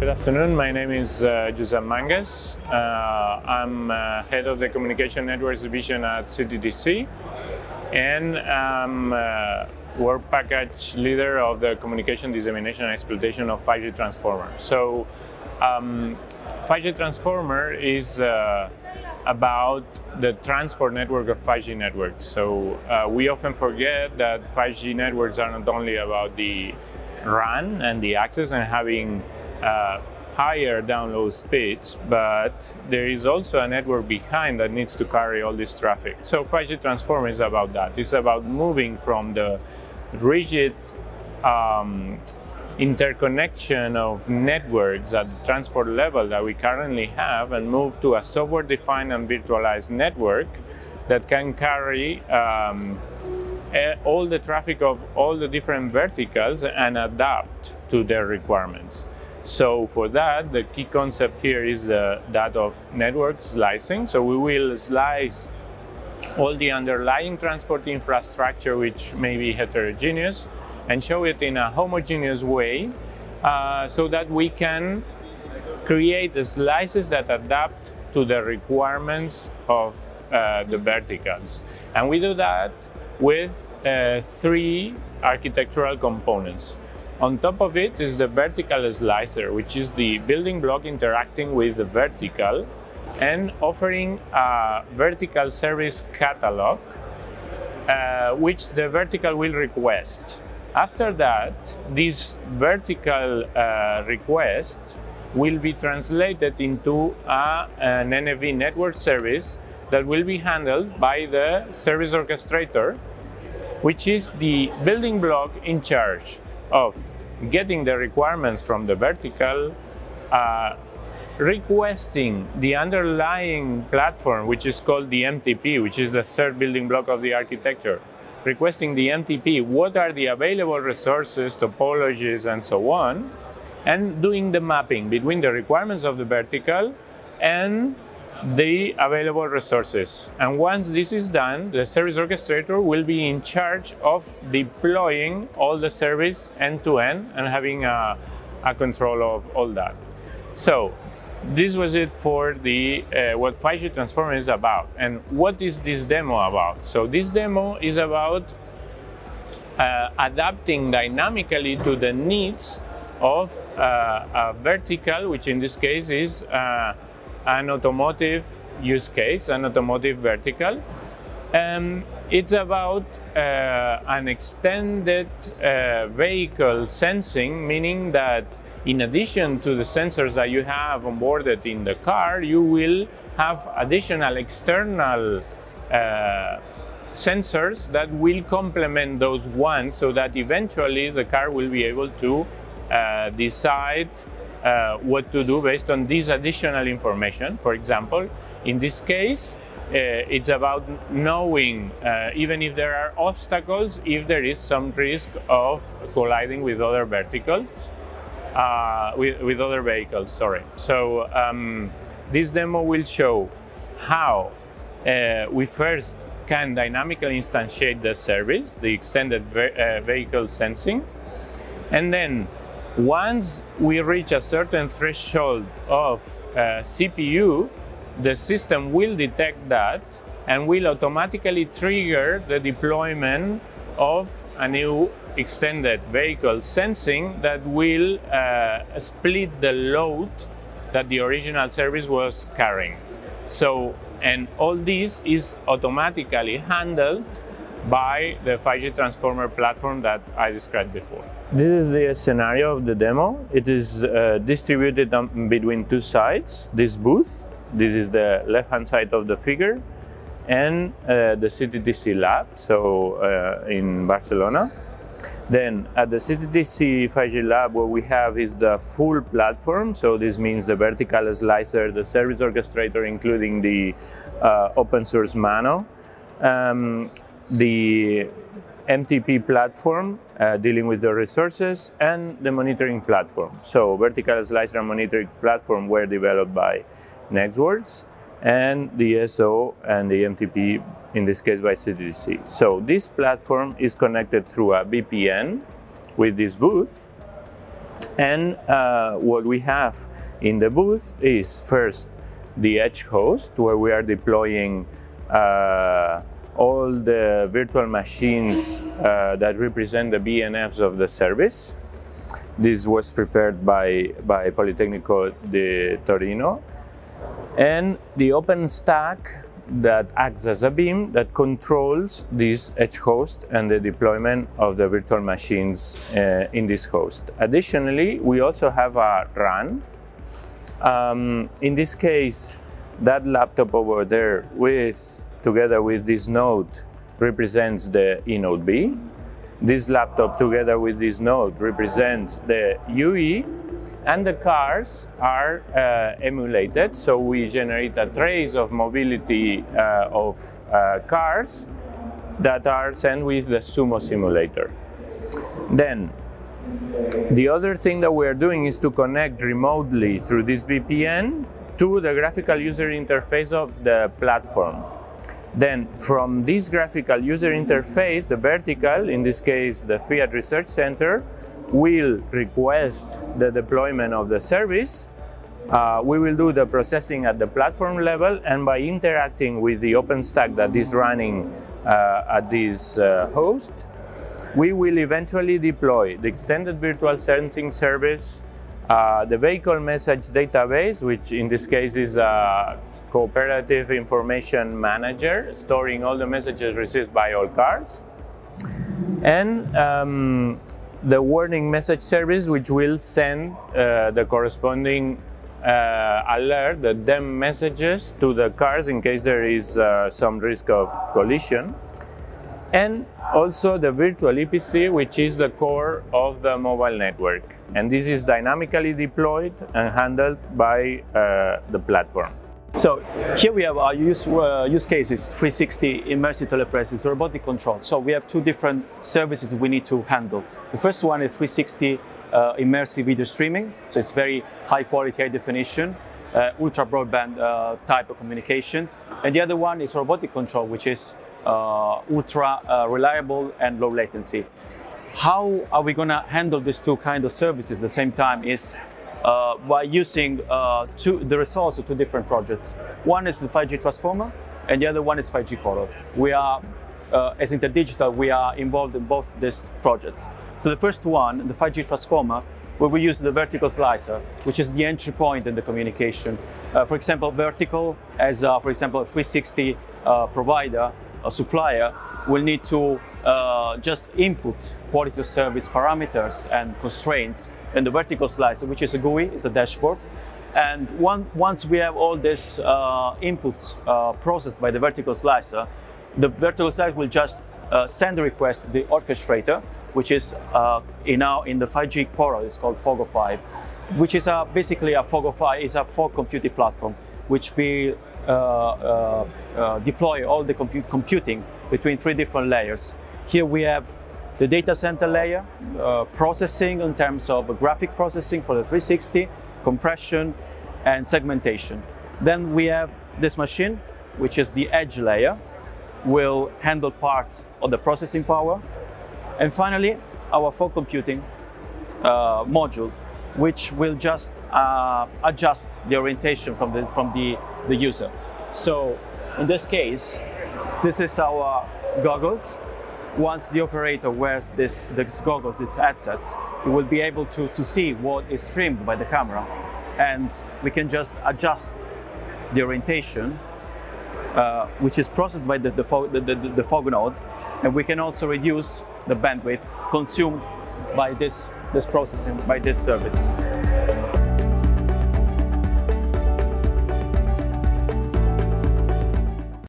Good afternoon, my name is Josep Mangas. I'm head of the Communication Networks Division at CTTC, and I'm work package leader of the Communication Dissemination and Exploitation of 5G-TRANSFORMER. So 5G-TRANSFORMER is about the transport network of 5G networks. So we often forget that 5G networks are not only about the RAN and the access and having higher download speeds, but there is also a network behind that needs to carry all this traffic. So 5G-TRANSFORMER is about that. It's about moving from the rigid interconnection of networks at the transport level that we currently have and move to a software-defined and virtualized network that can carry all the traffic of all the different verticals and adapt to their requirements. So for that, the key concept here is that of network slicing. So we will slice all the underlying transport infrastructure, which may be heterogeneous, and show it in a homogeneous way so that we can create the slices that adapt to the requirements of the verticals. And we do that with three architectural components. On top of it is the vertical slicer, which is the building block interacting with the vertical and offering a vertical service catalog, which the vertical will request. After that, this vertical request will be translated into an NFV network service that will be handled by the service orchestrator, which is the building block in charge of getting the requirements from the vertical, requesting the underlying platform, which is called the MTP, which is the third building block of the architecture. Requesting the MTP, what are the available resources, topologies, and so on, and doing the mapping between the requirements of the vertical and the available resources. And once this is done, the service orchestrator will be in charge of deploying all the service end-to-end and having a control of all that. So this was it for the what 5G-TRANSFORMER is about. And what is this demo about? So this demo is about adapting dynamically to the needs of a vertical, which in this case is an automotive use case, an automotive vertical. It's about an extended vehicle sensing, meaning that in addition to the sensors that you have onboarded in the car, you will have additional external sensors that will complement those ones, so that eventually the car will be able to decide what to do based on this additional information. For example, in this case, it's about knowing, even if there are obstacles, if there is some risk of colliding with other verticals, with other vehicles, sorry. So this demo will show how we first can dynamically instantiate the service, the extended vehicle sensing, and then once we reach a certain threshold of CPU, the system will detect that and will automatically trigger the deployment of a new extended vehicle sensing that will split the load that the original service was carrying. So, and all this is automatically handled by the 5G-TRANSFORMER platform that I described before. This is the scenario of the demo. It is distributed between two sides. This booth, this is the left-hand side of the figure, and the CTTC lab, so in Barcelona. Then at the CTTC 5G lab, what we have is the full platform. So this means the vertical slicer, the service orchestrator, including the open source Mano, the MTP platform dealing with the resources, and the monitoring platform. So vertical slicer and monitoring platform were developed by Nextworks, and the SO and the MTP, in this case by CTTC. So this platform is connected through a VPN with this booth, And what we have in the booth is first the edge host, where we are deploying all the virtual machines that represent the BNFs of the service. This was prepared by Politecnico de Torino. And the open stack that acts as a beam that controls this edge host and the deployment of the virtual machines in this host. Additionally, we also have a RAN. In this case, that laptop over there together with this node represents the eNode B. This laptop together with this node represents the UE, and the cars are emulated. So we generate a trace of mobility of cars that are sent with the Sumo simulator. Then the other thing that we're doing is to connect remotely through this VPN to the graphical user interface of the platform. Then from this graphical user interface, the vertical, in this case the Fiat Research Center, will request the deployment of the service. We will do the processing at the platform level, and by interacting with the OpenStack that is running at this host, we will eventually deploy the extended virtual sensing service, the vehicle message database, which in this case is a cooperative information manager, storing all the messages received by all cars, and the warning message service, which will send the corresponding alert, the DEM messages to the cars in case there is some risk of collision. And also the virtual EPC, which is the core of the mobile network. And this is dynamically deployed and handled by the platform. So here we have our use cases: 360 immersive telepresence, robotic control. So we have two different services we need to handle. The first one is 360 immersive video streaming. So it's very high quality, high definition, ultra broadband type of communications. And the other one is robotic control, which is ultra reliable and low latency. How are we going to handle these two kinds of services at the same time is by using the results of two different projects. One is the 5G-TRANSFORMER, and the other one is 5G-Coral. We are, as InterDigital, we are involved in both these projects. So the first one, the 5G-TRANSFORMER, where we use the vertical slicer, which is the entry point in the communication. For example, vertical, as for example, a 360 provider, a supplier, will need to just input quality of service parameters and constraints in the vertical slicer, which is a GUI, is a dashboard. And once we have all these inputs processed by the vertical slicer will just send a request to the orchestrator, which is in the 5G Coral, it's called FOGO5, which is basically a FOGO5 is a fog computing platform, which we deploy all the computing between three different layers. Here we have the data center layer, processing in terms of graphic processing for the 360, compression, and segmentation. Then we have this machine, which is the edge layer, will handle part of the processing power. And finally, our fog computing module, which will just adjust the orientation from the user. So in this case, this is our goggles. Once the operator wears these goggles, this headset, he will be able to see what is streamed by the camera, and we can just adjust the orientation, which is processed by the fog node, and we can also reduce the bandwidth consumed by this processing, by this service.